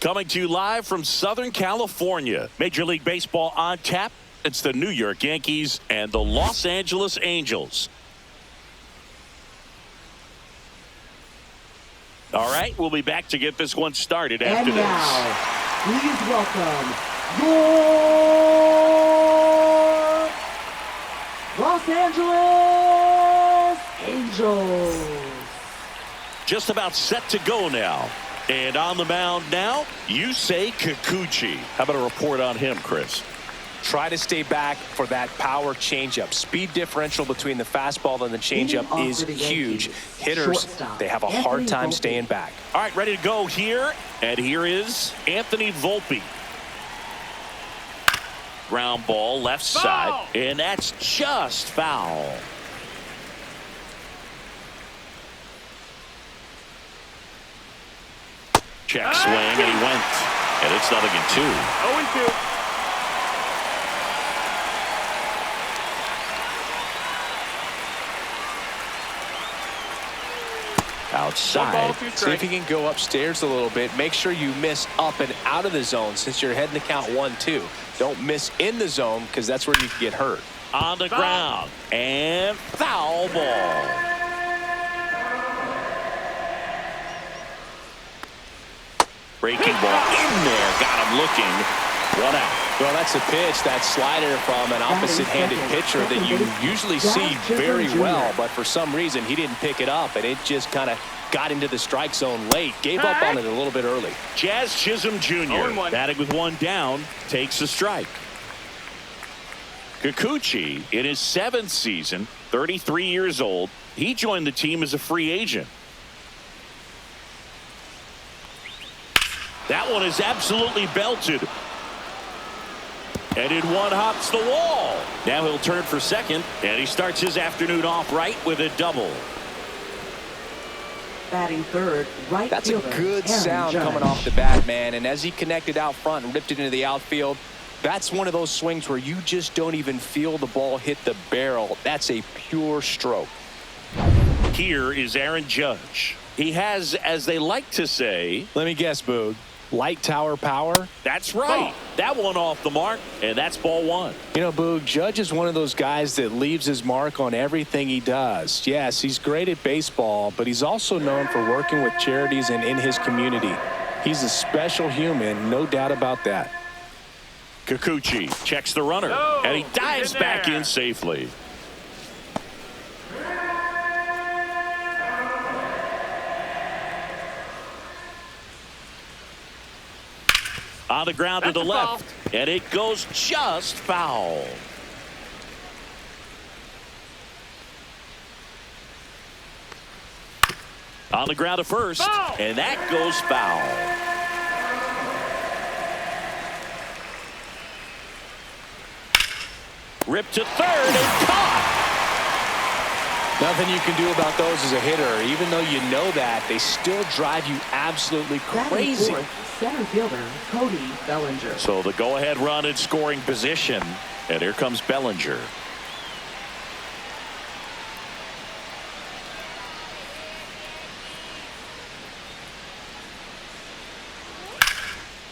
Coming to you live from Southern California. Major League Baseball on tap. It's the New York Yankees and the Los Angeles Angels. All right, we'll be back to get this one started after this. And now, please welcome your Los Angeles Angels. Just about set to go now. And on the mound now, Yusei Kikuchi. How about a report on him, Chris? Try to stay back for that power changeup. Speed differential between the fastball and the changeup is huge. Hitters, they have a hard time staying back. All right, ready to go here. And here is Anthony Volpe. Ground ball left side. And that's just foul. Check swing, and he went. And it's 0-2. 0-2. Outside. See if you can go upstairs a little bit. Make sure you miss up and out of the zone since you're heading to count 1-2. Don't miss in the zone because that's where you can get hurt. On the ground. And foul ball. Breaking ball in there. Got him looking. 1 out. Well, that's a pitch, that slider from an opposite-handed pitcher that you usually see very well, but for some reason he didn't pick it up, and it just kind of got into the strike zone late. Gave up on it a little bit early. Jazz Chisholm Jr. batting with 1 down, takes a strike. Kikuchi, in his 7th season, 33 years old, he joined the team as a free agent. That one is absolutely belted. And in one hops the wall. Now he'll turn for second, and he starts his afternoon off right with a double. Batting third, right That's fielder, a good Aaron sound Judge. coming off the bat, man. And as he connected out front and ripped it into the outfield, that's one of those swings where you just don't even feel the ball hit the barrel. That's a pure stroke. Here is Aaron Judge. He has, as they like to say, let me guess, Boog. Light tower power? That's right. That one off the mark, and that's ball 1. You know, Boog, Judge is one of those guys that leaves his mark on everything he does. Yes, he's great at baseball, but he's also known for working with charities and in his community. He's a special human, no doubt about that. Kikuchi checks the runner, and he dives back in safely. On the ground to the left, and it goes just foul. On the ground to first, and that goes foul. Ripped to third and caught. Nothing you can do about those as a hitter. Even though you know that, they still drive you absolutely crazy. Center fielder Cody Bellinger. So the go-ahead run in scoring position, and here comes Bellinger.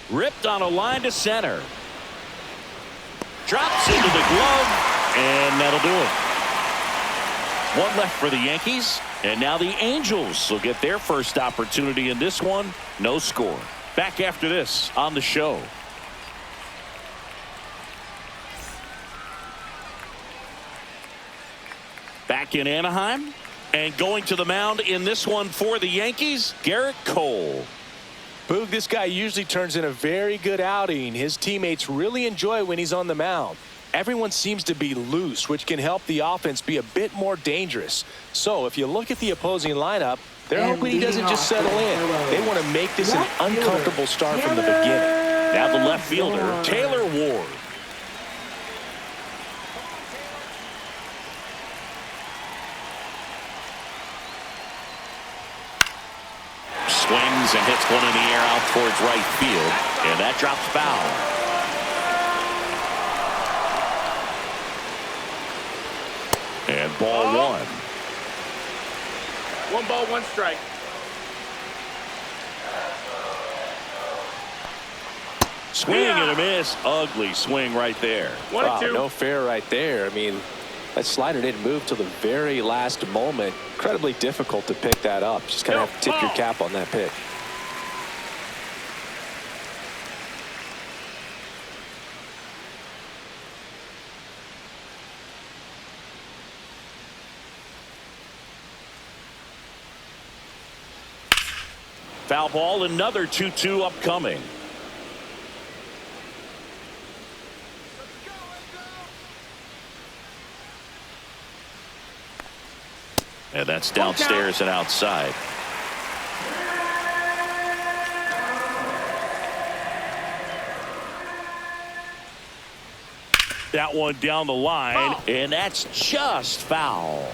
Ripped on a line to center. Drops into the glove, and that'll do it. 1 left for the Yankees, and now the Angels will get their first opportunity in this one. No score. Back after this on the show. Back in Anaheim, and going to the mound in this one for the Yankees, Garrett Cole. Boog, this guy usually turns in a very good outing. His teammates really enjoy when he's on the mound. Everyone seems to be loose, which can help the offense be a bit more dangerous. So if you look at the opposing lineup, they're hoping he doesn't just settle in. They want to make this an uncomfortable start from the beginning. Now the left fielder, Taylor Ward. Swings and hits one in the air out towards right field, and that drops foul. And ball 1. 1 ball, 1 strike. swing and a miss. Ugly swing right there. Wow, no fair right there. I mean, that slider didn't move till the very last moment. Incredibly difficult to pick that up. Just kind of have to tip your cap on that pitch. Foul ball, another 2-2 upcoming. And that's downstairs and outside. That one down the line, and that's just foul.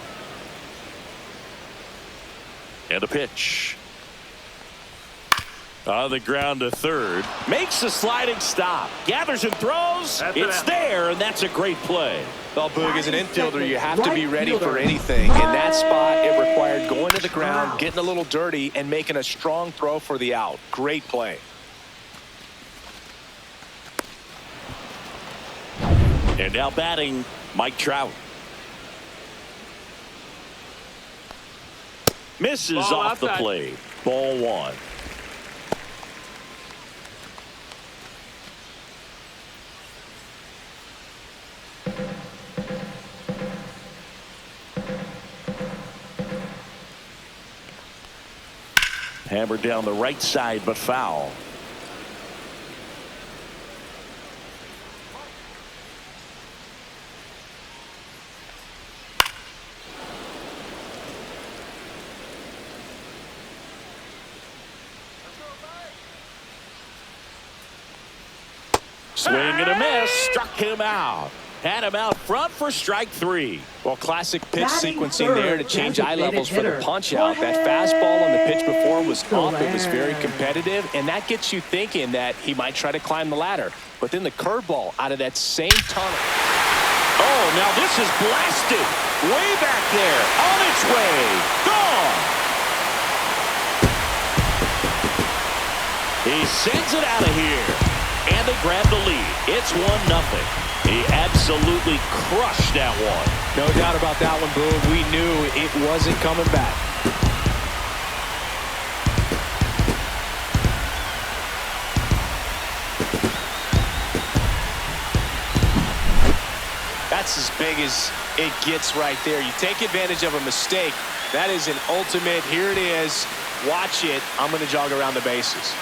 And a pitch. On the ground to third. Makes the sliding stop. Gathers and throws. It's there, and that's a great play. Well, Boog, as an infielder, you have to be ready for anything. In that spot, it required going to the ground, getting a little dirty, and making a strong throw for the out. Great play. And now batting, Mike Trout. Misses off the plate. Ball one. Hammered down the right side, but foul. Swing and a miss. Struck him out. Had him out front for strike three. Well, classic pitch sequencing there to change eye levels for the punch out. That fastball on the pitch before was up. It was very competitive, and that gets you thinking that he might try to climb the ladder. But then the curveball out of that same tunnel. Oh, now this is blasted. Way back there. On its way. Gone. He sends it out of here. And they grab the lead. It's 1-0. He absolutely crushed that one. No doubt about that one, Boog. We knew it wasn't coming back. That's as big as it gets right there. You take advantage of a mistake. That is an ultimate. Here it is. Watch it. I'm going to jog around the bases.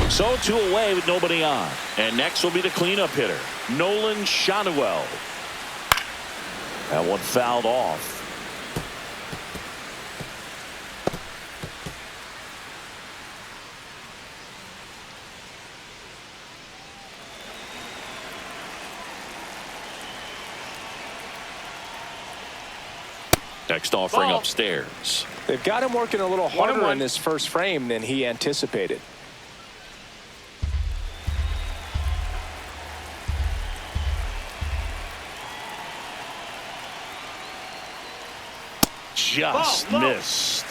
So 2 away with nobody on. And next will be the cleanup hitter, Nolan Shotwell. That one fouled off. Next offering upstairs. They've got him working a little harder in this first frame than he anticipated. Just missed.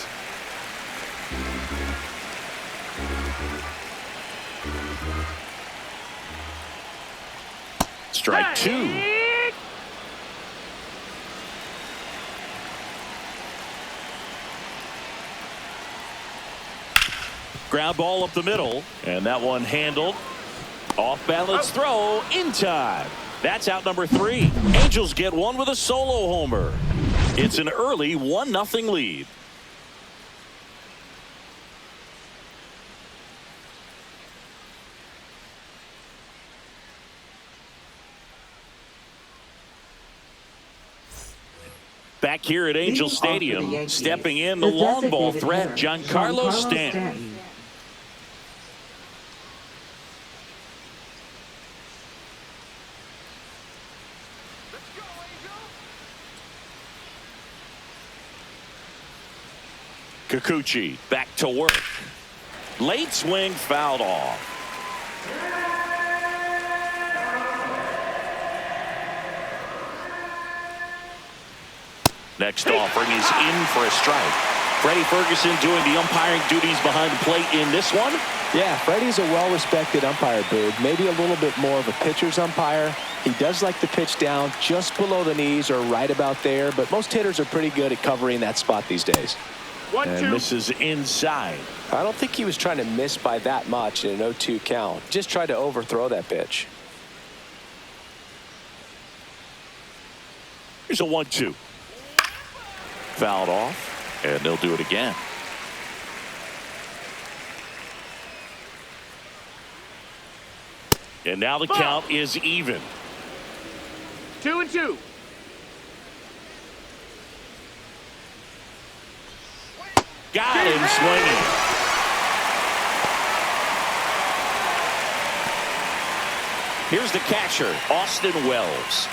Strike two. Ground ball up the middle, and that one handled. Off balance throw in time. That's out number 3. Angels get one with a solo homer. It's an early 1-0 lead. Back here at Angel Stadium, stepping in the long ball threat, Giancarlo Stanton. Kikuchi back to work. Late swing fouled off. Next offering is in for a strike. Freddie Ferguson doing the umpiring duties behind the plate in this one. Yeah, Freddie's a well-respected umpire, Boog. Maybe a little bit more of a pitcher's umpire. He does like the pitch down just below the knees or right about there, but most hitters are pretty good at covering that spot these days. And this is inside. I don't think he was trying to miss by that much in an 0-2 count. Just tried to overthrow that pitch. Here's a 1-2. Fouled off, and they'll do it again. And now the count is even. 2-2. Got him swinging. Here's the catcher, Austin Wells.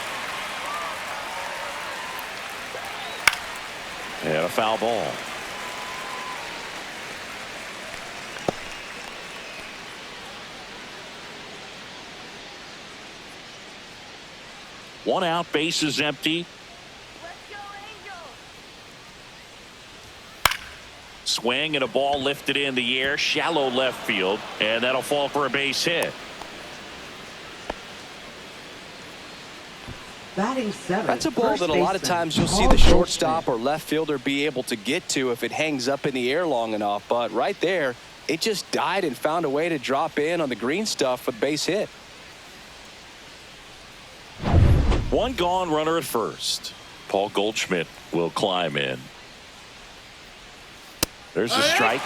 And a foul ball. One out, base is empty. Swing and a ball lifted in the air, shallow left field, and that'll fall for a base hit. Batting seventh. That's a ball first that a lot of baseman, times you'll see Paul the shortstop Goldschmidt. or left fielder be able to get to if it hangs up in the air long enough. But right there, it just died and found a way to drop in on the green stuff with base hit. One gone, runner at first. Paul Goldschmidt will climb in. There's a strike.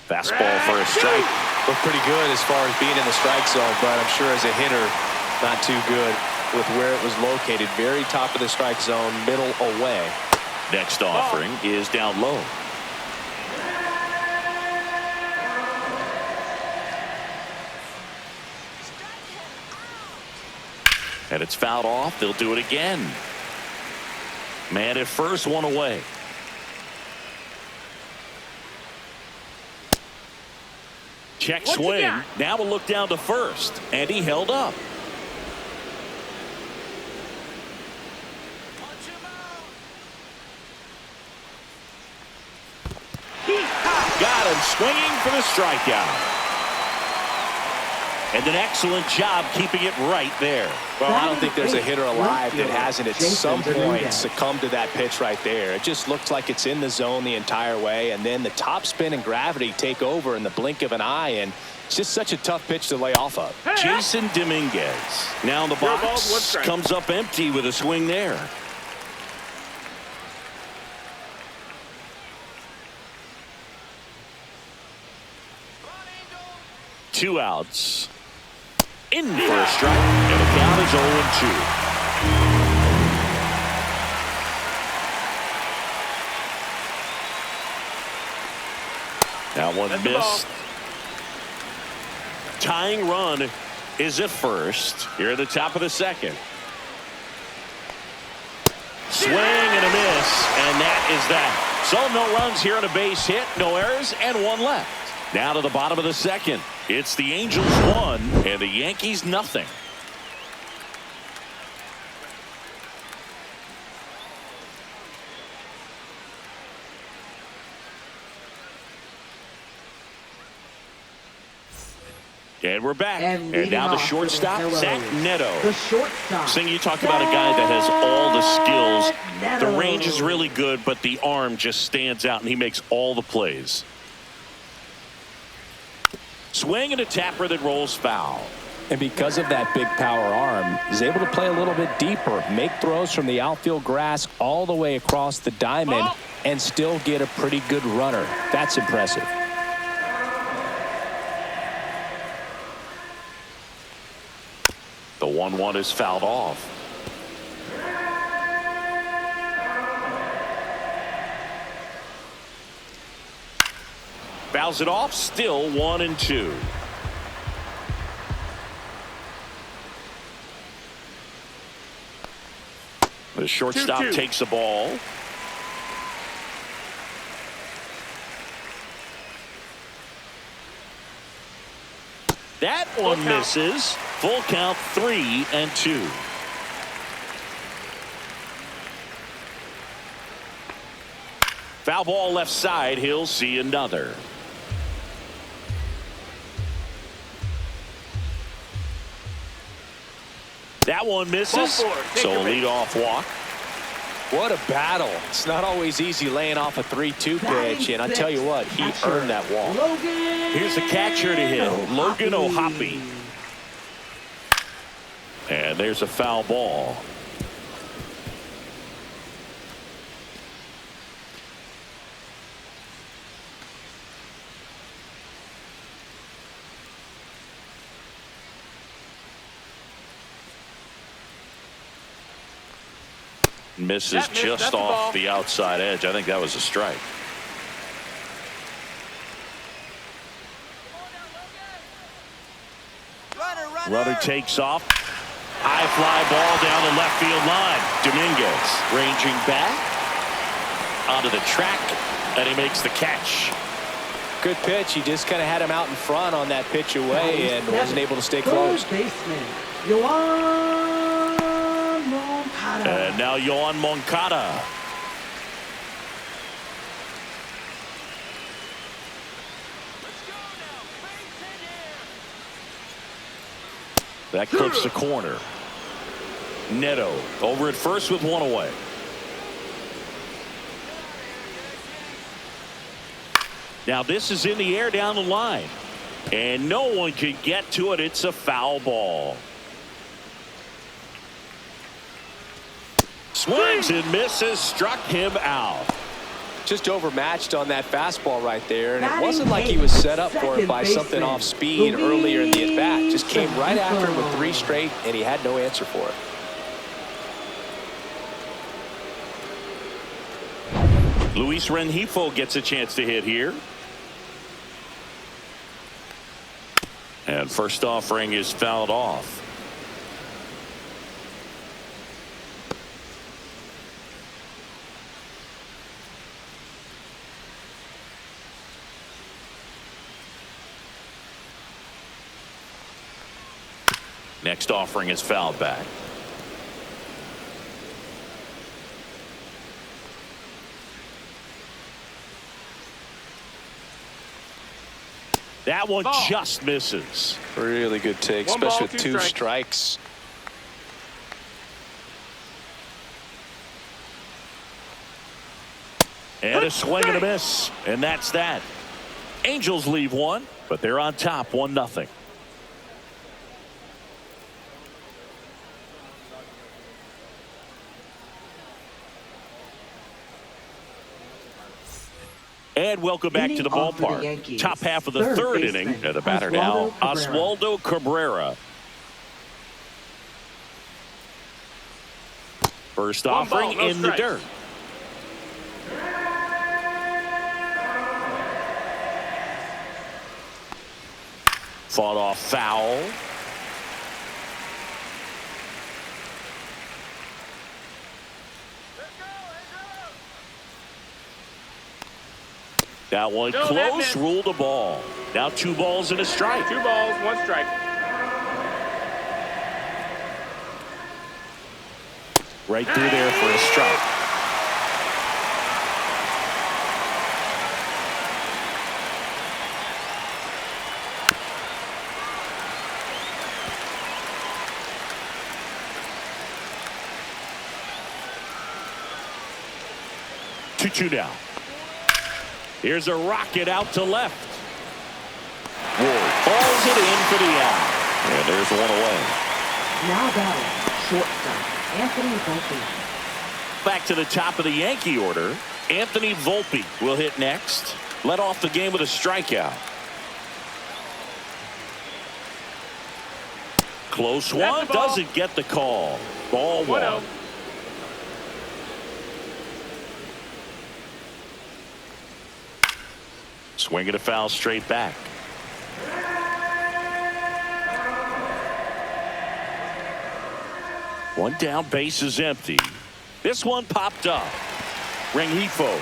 Fastball for a strike. Looked pretty good as far as being in the strike zone, but I'm sure as a hitter, not too good with where it was located. Very top of the strike zone, middle away. Next offering is down low. And it's fouled off. They'll do it again. Man at first, one away. Check swing. Now we'll look down to first. And he held up. Got him swinging for the strikeout. And an excellent job keeping it right there. Well, I don't think there's a hitter alive that hasn't at some point succumbed to that pitch right there. It just looks like it's in the zone the entire way, and then the top spin and gravity take over in the blink of an eye, and it's just such a tough pitch to lay off of. Jason Dominguez now in the box, comes up empty with a swing there. Two outs. In for a strike, and the count is 0-2. That one missed. Tying run is at first. Here at the top of the second. Swing and a miss, and that is that. So no runs here on a base hit, no errors, and one left. Now to the bottom of the second. It's the Angels 1 and the Yankees nothing. And we're back. And now the shortstop, Zach Neto. The shortstop. Sing, you talk about a guy that has all the skills. The range is really good, but the arm just stands out, and he makes all the plays. Swing and a tapper that rolls foul. And because of that big power arm, he's able to play a little bit deeper, make throws from the outfield grass all the way across the diamond, and still get a pretty good runner. That's impressive. The 1-1 is fouled off. Fouls it off, still 1-2. The shortstop takes the ball. That one misses. Full count, 3-2. Foul ball left side. He'll see another. That one misses. So a leadoff walk. What a battle. It's not always easy laying off a 3-2 pitch, and I tell you what, he earned that walk. Here's the catcher to hit, Logan O'Hoppe. And there's a foul ball. Misses just off the outside edge. I think that was a strike. Runner takes off. High fly ball down the left field line. Dominguez ranging back onto the track, and he makes the catch. Good pitch. He just kind of had him out in front on that pitch away and wasn't able to stay close. And now Yoan Moncada. That clips the corner. Neto over at first with one away. Now this is in the air down the line. And no one can get to it. It's a foul ball. Swings and misses, struck him out. Just overmatched on that fastball right there, and it wasn't like he was set up for it by something off speed earlier in the at-bat. Just came right after him with 3 straight, and he had no answer for it. Luis Rengifo gets a chance to hit here. And first offering is fouled off. Next offering is fouled back. That one just misses. Really good take, especially with 2 strikes. And a swing and a miss. And that's that. Angels leave one, but they're on top 1-0. And welcome back to the ballpark. Top half of the third inning. And the batter now, Oswaldo Cabrera. First offering in the dirt. Fought off foul. That one close, ruled a ball. Now 2 balls and a strike. 2 balls, 1 strike. Right through there for a strike. Two now. Here's a rocket out to left. Ward hauls it in for the out. And there's one away. Now batting, shortstop, Anthony Volpe. Back to the top of the Yankee order. Anthony Volpe will hit next. Led off the game with a strikeout. Close one. Doesn't get the call. Ball 1. Swing and a foul straight back. One down, base is empty. This one popped up. Rengifo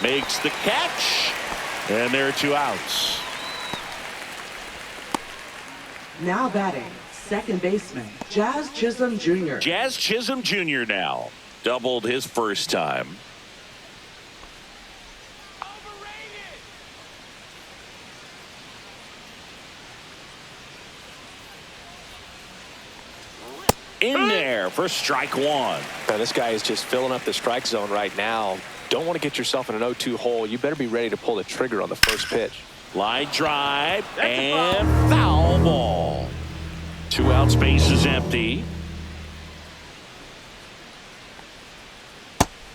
makes the catch, and there are 2 outs. Now batting, second baseman, Jazz Chisholm Jr. Jazz Chisholm Jr. now doubled his first time. In there for strike one. Now, this guy is just filling up the strike zone right now. Don't want to get yourself in an 0-2 hole. You better be ready to pull the trigger on the first pitch. Line drive and foul ball. 2 outs, base is empty.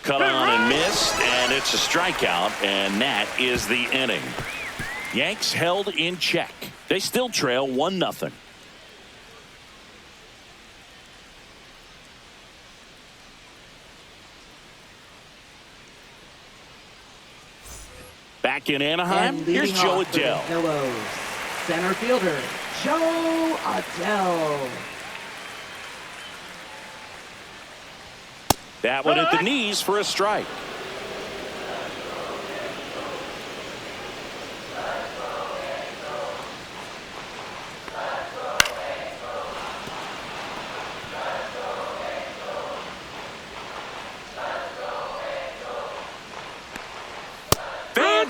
Cut on and missed, and it's a strikeout, and that is the inning. Yanks held in check. They still trail 1-0. Back in Anaheim, here's Joe Adell. Pillows, center fielder, Joe Adell. That one at the knees for a strike.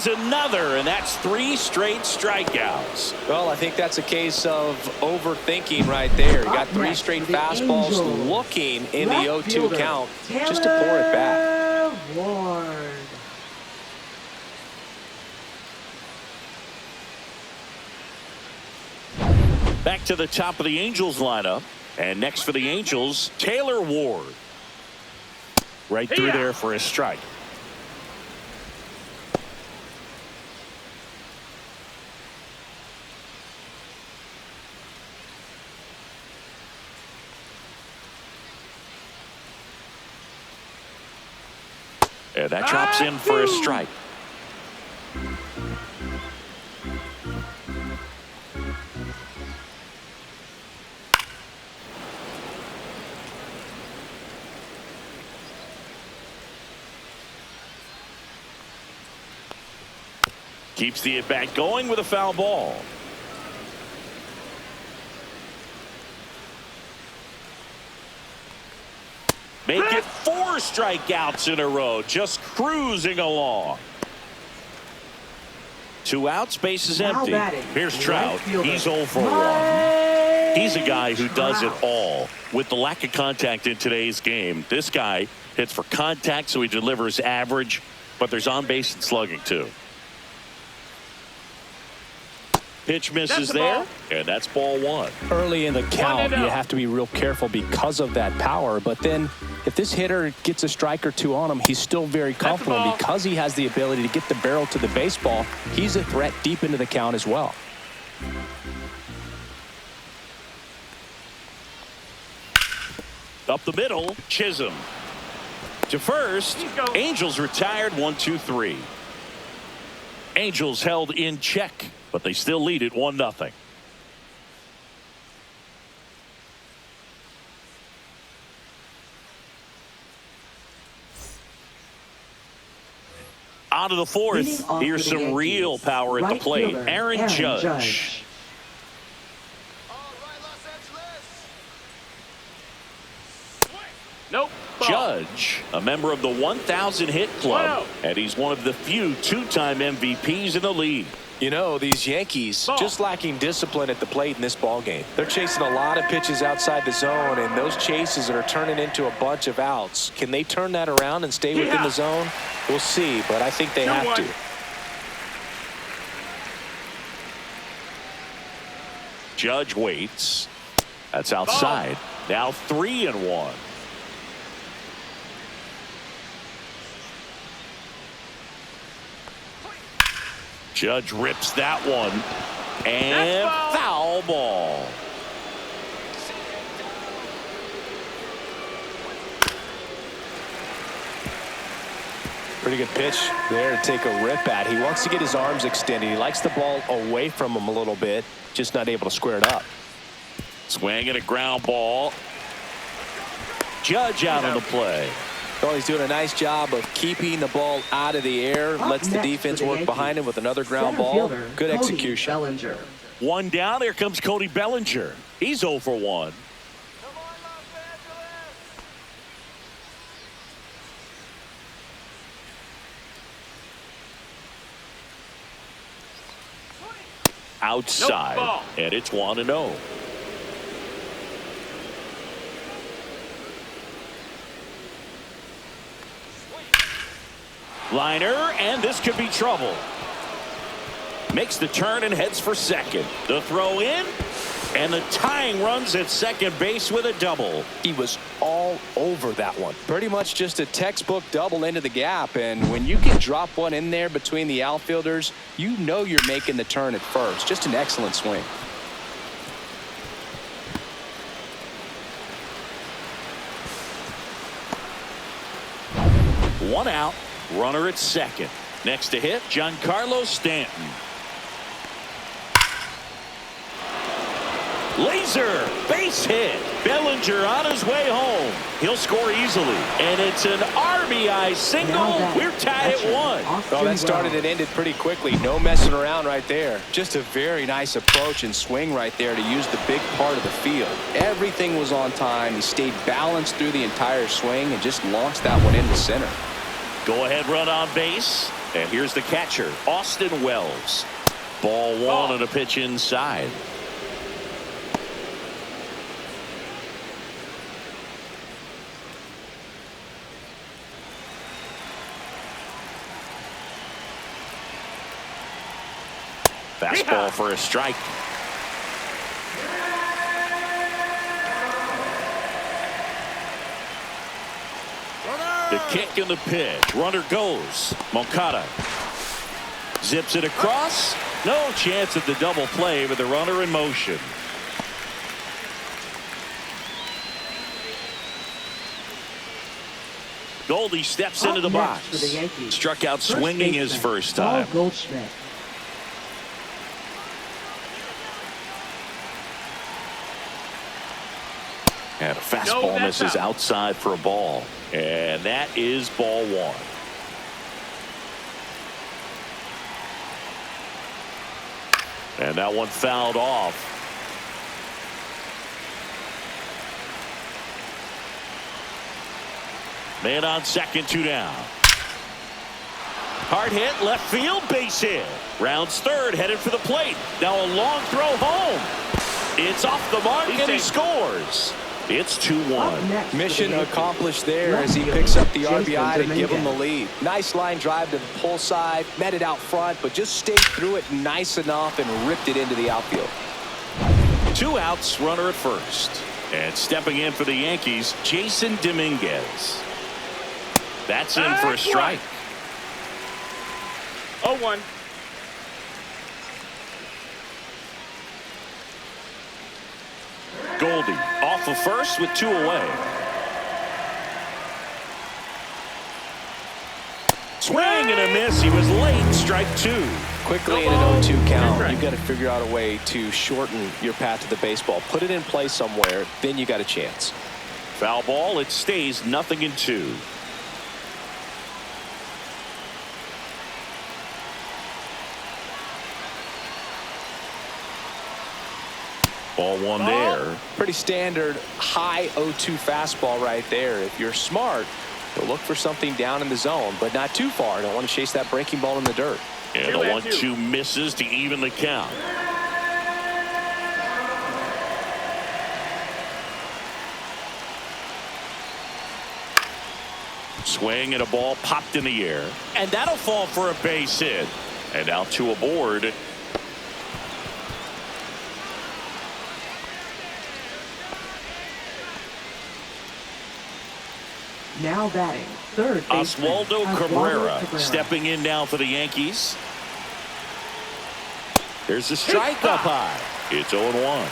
Another, and that's 3 straight strikeouts. Well, I think that's a case of overthinking right there. You got 3 straight fastballs looking in the 0-2 count just to pour it back. Ward. Back to the top of the Angels lineup, and next for the Angels, Taylor Ward. Right through there for a strike. And that drops in for a strike. Keeps the at-bat going with a foul ball. Make it 4 strikeouts in a row, just cruising along. 2 outs, base is empty. Here's Trout. He's 0 for 1. He's a guy who does it all. With the lack of contact in today's game, this guy hits for contact, so he delivers average, but there's on-base and slugging too. Pitch misses there, and that's ball 1. Early in the count, you have to be real careful because of that power. But then if this hitter gets a strike or 2 on him, he's still very comfortable because he has the ability to get the barrel to the baseball. He's a threat deep into the count as well. Up the middle, Chisholm. To first, Angels retired 1-2-3. Angels held in check, but they still lead it 1-0. On to the 4th. Here's some real power at the plate. Aaron Judge. Nope. Judge, a member of the 1,000 hit club, and he's one of the few 2-time MVPs in the league. You know, these Yankees just lacking discipline at the plate in this ball game. They're chasing a lot of pitches outside the zone, and those chases are turning into a bunch of outs. Can they turn that around and stay within the zone? We'll see, but I think they have to. Judge waits. That's outside. Now 3-1. Judge rips that one, and foul ball. Pretty good pitch there to take a rip at. He wants to get his arms extended. He likes the ball away from him a little bit, just not able to square it up. Swing and a ground ball. Judge out of the play. Well, he's doing a nice job of keeping the ball out of the air. Lets the defense work behind him with another ground ball. Good execution. One down. Here comes Cody Bellinger. He's 0 for 1. Outside. Nope, and it's 1-0. Liner, and this could be trouble. Makes the turn and heads for second. The throw in, and the tying runs at second base with a double. He was all over that one. Pretty much just a textbook double into the gap. And when you can drop one in there between the outfielders, you know you're making the turn at first. Just an excellent swing. One out. Runner at second. Next to hit, Giancarlo Stanton. Laser base hit. Bellinger on his way home. He'll score easily. And it's an RBI single. We're tied at 1. Oh, that started and ended pretty quickly. No messing around right there. Just a very nice approach and swing right there to use the big part of the field. Everything was on time. He stayed balanced through the entire swing and just launched that one into center. Go ahead run on base. And here's the catcher, Austin Wells. Ball 1 and a pitch inside. Fastball for a strike. The kick and the pitch. Runner goes. Moncada zips it across. No chance at the double play with the runner in motion. Goldie steps into the box. For the Yankees, struck out swinging his first time. Goldschmidt. And a fastball misses outside for a ball. And that is ball 1. And that one fouled off. Man on second, 2 down. Hard hit, left field, base hit. Rounds third, headed for the plate. Now a long throw home. It's off the mark, and he scores. It's 2-1. Mission accomplished there as he picks up the RBI to give him the lead. Nice line drive to the pull side, met it out front, but just stayed through it nice enough and ripped it into the outfield. 2 outs, runner at first. And stepping in for the Yankees, Jason Dominguez. That's in for a strike. 0-1. Goldie off of first with 2 away. Swing and a miss. He was late. Strike 2. Quickly in an 0-2 count, you've got to figure out a way to shorten your path to the baseball. Put it in play somewhere, then you got a chance. Foul ball. It stays 0-2. Ball 1 there. Pretty standard high 0-2 fastball right there. If you're smart, you'll look for something down in the zone, but not too far. Don't want to chase that breaking ball in the dirt. And the 1-2 misses to even the count. Swing and a ball popped in the air. And that'll fall for a base hit. And now 2 aboard. Now batting, third baseman, Oswaldo Cabrera stepping in now for the Yankees. There's a strike up high. It's 0-1.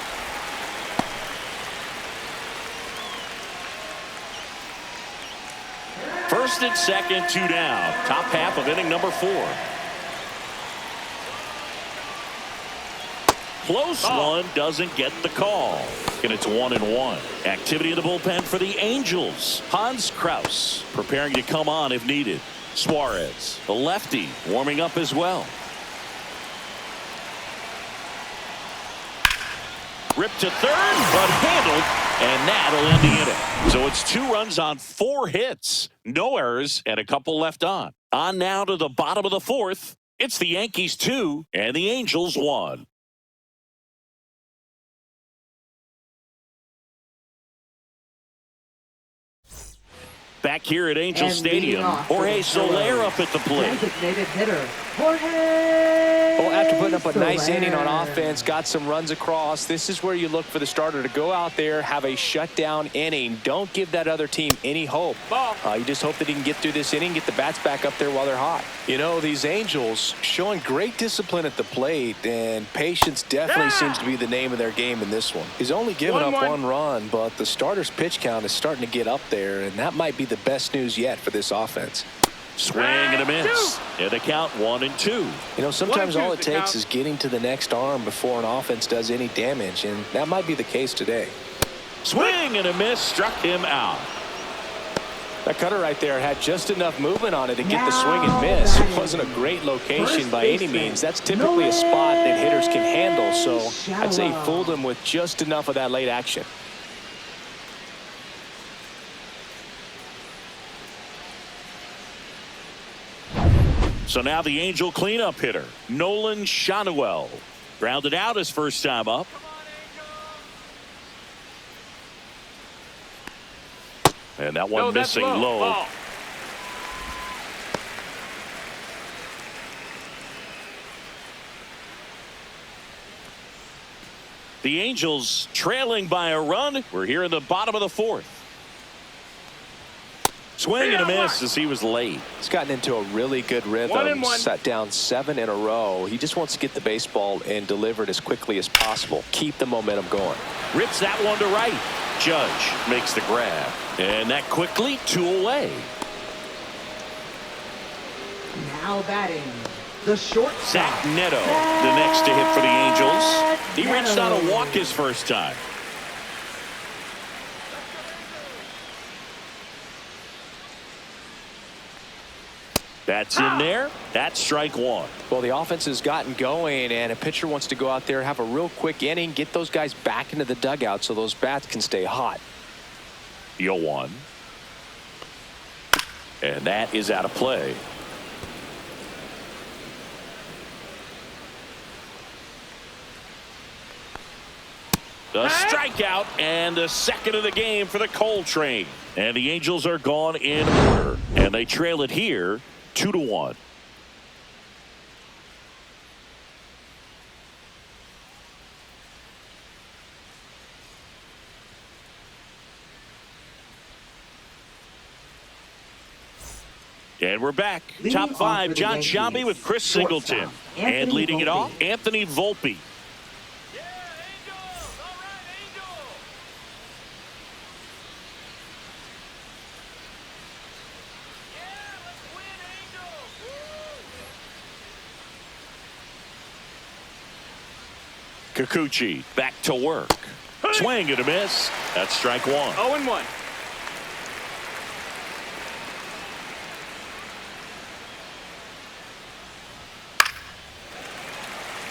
First and second, 2 down. Top half of inning number 4. Close one, doesn't get the call. And it's 1-1. Activity in the bullpen for the Angels. Hans Kraus preparing to come on if needed. Suarez, the lefty, warming up as well. Ripped to third, but handled, and that'll end the inning. So it's 2 runs on 4 hits. No errors, and a couple left on. On now to the bottom of the 4th. It's the Yankees 2 and the Angels 1. Back here at Angel Stadium, Jorge Soler up at the plate. Designated hitter, Jorge. Well, after putting up a nice Soler. inning on offense, got some runs across, this is where you look for the starter to go out there, have a shutdown inning. Don't give that other team any hope. You just hope that he can get through this inning, get the bats back up there while they're hot. You know, these Angels showing great discipline at the plate, and patience definitely seems to be the name of their game in this one. He's only given up 1 run, but the starter's pitch count is starting to get up there, and that might be the best news yet for this offense. Swing and a miss. And a count 1-2. You know, sometimes all it takes is getting to the next arm before an offense does any damage, and that might be the case today. Swing and a miss, struck him out. That cutter right there had just enough movement on it to get the swing and miss. It wasn't a great location by any means. That's typically a spot that hitters can handle, so I'd say he fooled him with just enough of that late action. So now the Angel cleanup hitter, Nolan Shanuel. Grounded out his first time up. And that one missing low. Ball. The Angels trailing by a run. We're here in the bottom of the 4th. Swing and a miss as he was late. He's gotten into a really good rhythm. Set down 7 in a row. He just wants to get the baseball and deliver it as quickly as possible. Keep the momentum going. Rips that one to right. Judge makes the grab. And that quickly 2 away. Now batting, the shortstop. Zach Neto, the next to hit for the Angels. He reached on a walk his first time. That's in there. That's strike 1. Well, the offense has gotten going, and a pitcher wants to go out there, have a real quick inning, get those guys back into the dugout so those bats can stay hot. 0-1. And that is out of play. The strikeout and the second of the game for the Coltrane. And the Angels are gone in order. And they trail it here 2-1. And we're back. Top 5, John Sciambi with Chris Singleton. And leading it off, Anthony Volpe. Kikuchi back to work. Swing and a miss. That's strike 1. 0-1.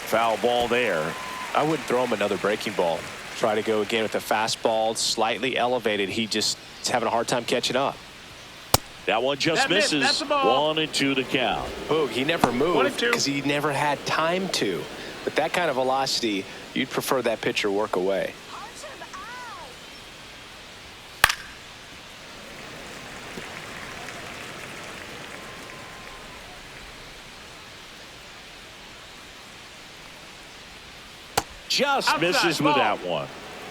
Foul ball there. I wouldn't throw him another breaking ball. Try to go again with a fastball, slightly elevated. He just is having a hard time catching up. That one just misses. 1-2 the count. Boog, he never moved because he never had time to. With that kind of velocity, you'd prefer that pitcher work away. Just misses with that one.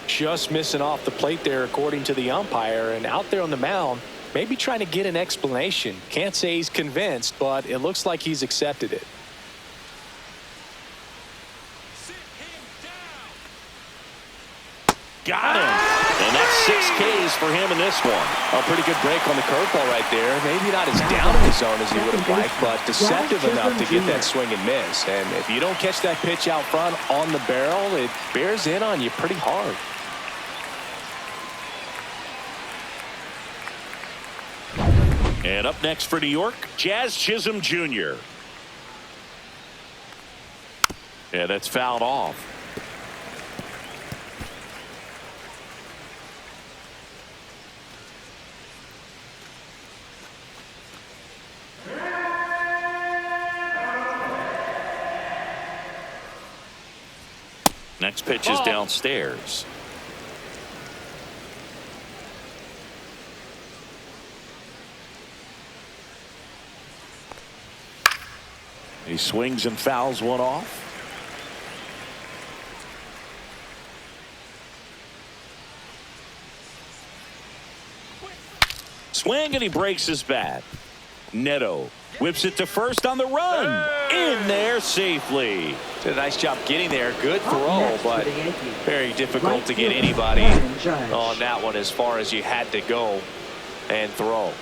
Just missing off the plate there, according to the umpire. And out there on the mound, maybe trying to get an explanation. Can't say he's convinced, but it looks like he's accepted it. Got him. And that's 6 Ks for him in this one. A pretty good break on the curveball right there. Maybe not as down in the zone as he would have liked, but deceptive enough to get that swing and miss. And if you don't catch that pitch out front on the barrel, it bears in on you pretty hard. And up next for New York, Jazz Chisholm Jr. And that's fouled off. Next pitch is downstairs. He swings and fouls one off. Swing, and he breaks his bat. Neto whips it to first on the run. In there safely. Did a nice job getting there. Good throw, but very difficult to get anybody on that one as far as you had to go and throw.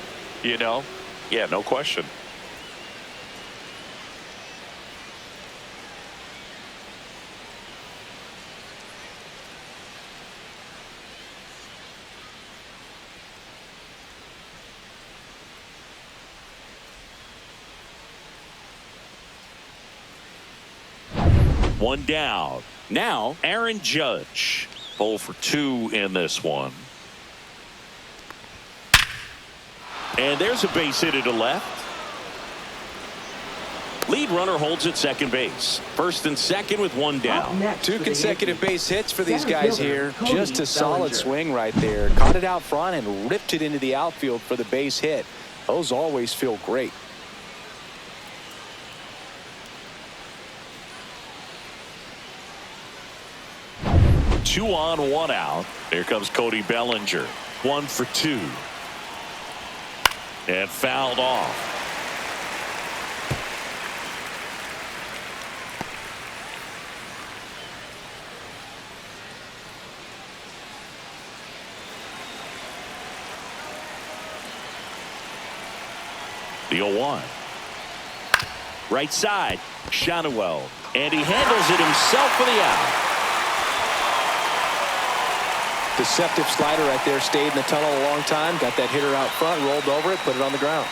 You know? Yeah, no question. One down. Now Aaron Judge. 0 for 2 in this one. And there's a base hit to left. Lead runner holds at second base. First and second with one down. 2 consecutive base hits for these guys here. Just a solid swing right there. Caught it out front and ripped it into the outfield for the base hit. Those always feel great. Two on, one out. Here comes Cody Bellinger. 1 for 2. And fouled off. The 0-1. Right side. Shonwell. And he handles it himself for the out. Deceptive slider right there. Stayed in the tunnel a long time. Got that hitter out front. Rolled over it. Put it on the ground.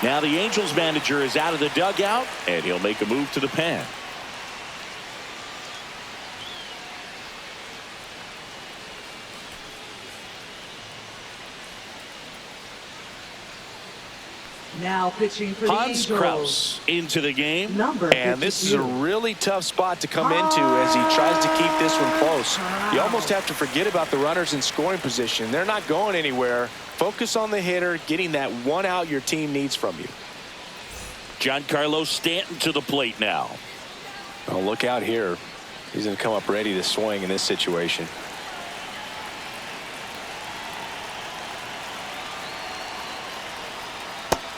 Now the Angels manager is out of the dugout. And he'll make a move to the pen. Now pitching for the Hans Angels. Kraus into the game. And this is a really tough spot to come into as he tries to keep this one close. You almost have to forget about the runners in scoring position. They're not going anywhere. Focus on the hitter, getting that one out your team needs from you. Giancarlo Stanton to the plate now. Oh, look out here. He's going to come up ready to swing in this situation.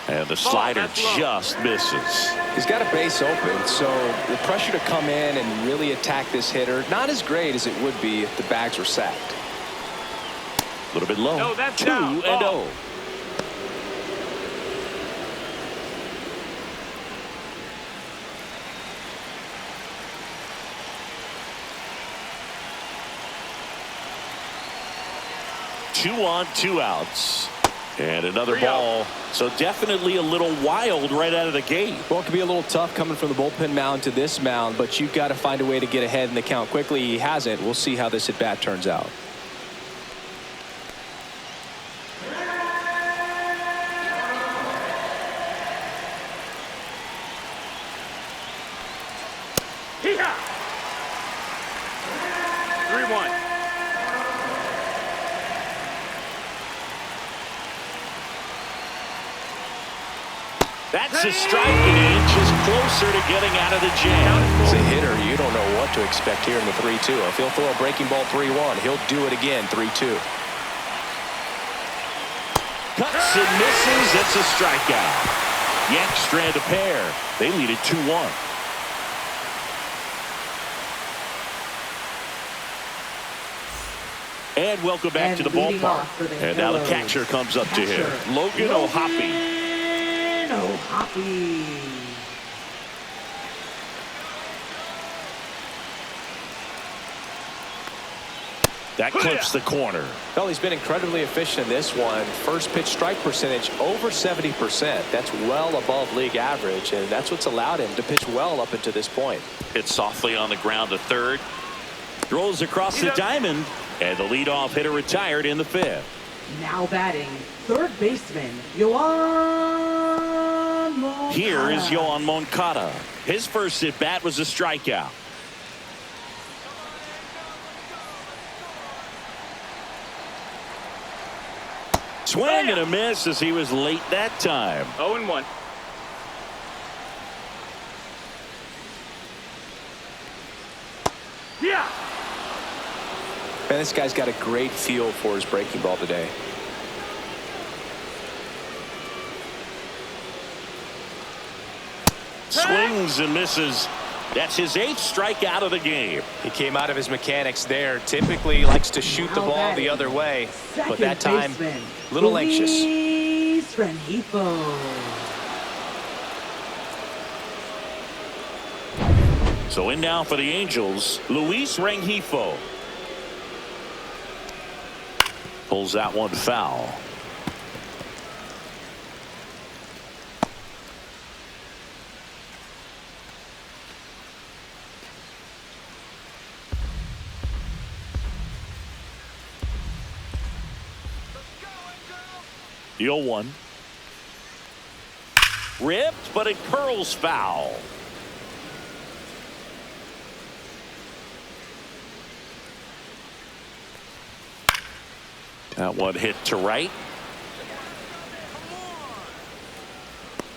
And the slider just misses. He's got a base open, so the pressure to come in and really attack this hitter, not as great as it would be if the bags were sacked. A little bit low. No, that's 2-0. Two on, 2 outs. And another ball. So definitely a little wild right out of the gate. Well, it could be a little tough coming from the bullpen mound to this mound, but you've got to find a way to get ahead in the count quickly. He hasn't. We'll see how this at bat turns out. Hee-haw! 3-1. That's a strike, and he inches closer to getting out of the jam. As a hitter, you don't know what to expect here in the 3-2. If he'll throw a breaking ball 3-1, he'll do it again 3-2. Cuts and misses. It's a strikeout. Yanks strand a pair. They lead it 2-1. And welcome back to the ballpark. And now the catcher comes up to him. Logan O'Hoppe. That clips the corner. Well, he's been incredibly efficient in this one. First pitch strike percentage over 70%. That's well above league average, and that's what's allowed him to pitch well up until this point. Hit softly on the ground to third. Throws across the diamond, and the leadoff hitter retired in the 5th. Now batting, third baseman, Yoan Moncada. Here is Yoan Moncada. His first at bat was a strikeout. Swing and a miss as he was late that time. 0-1. Yeah. Man, this guy's got a great feel for his breaking ball today. Swings and misses. That's his 8th strikeout of the game. He came out of his mechanics there. Typically he likes to shoot the ball the other way, but that time a little anxious. Luis Rengifo. So in now for the Angels, Luis Rengifo. Pulls that one foul. The 0-1. Ripped, but it curls foul. That one hit to right.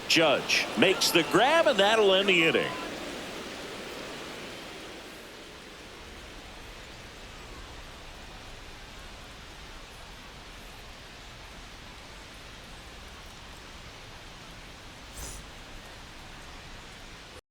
Judge makes the grab, and that'll end the inning.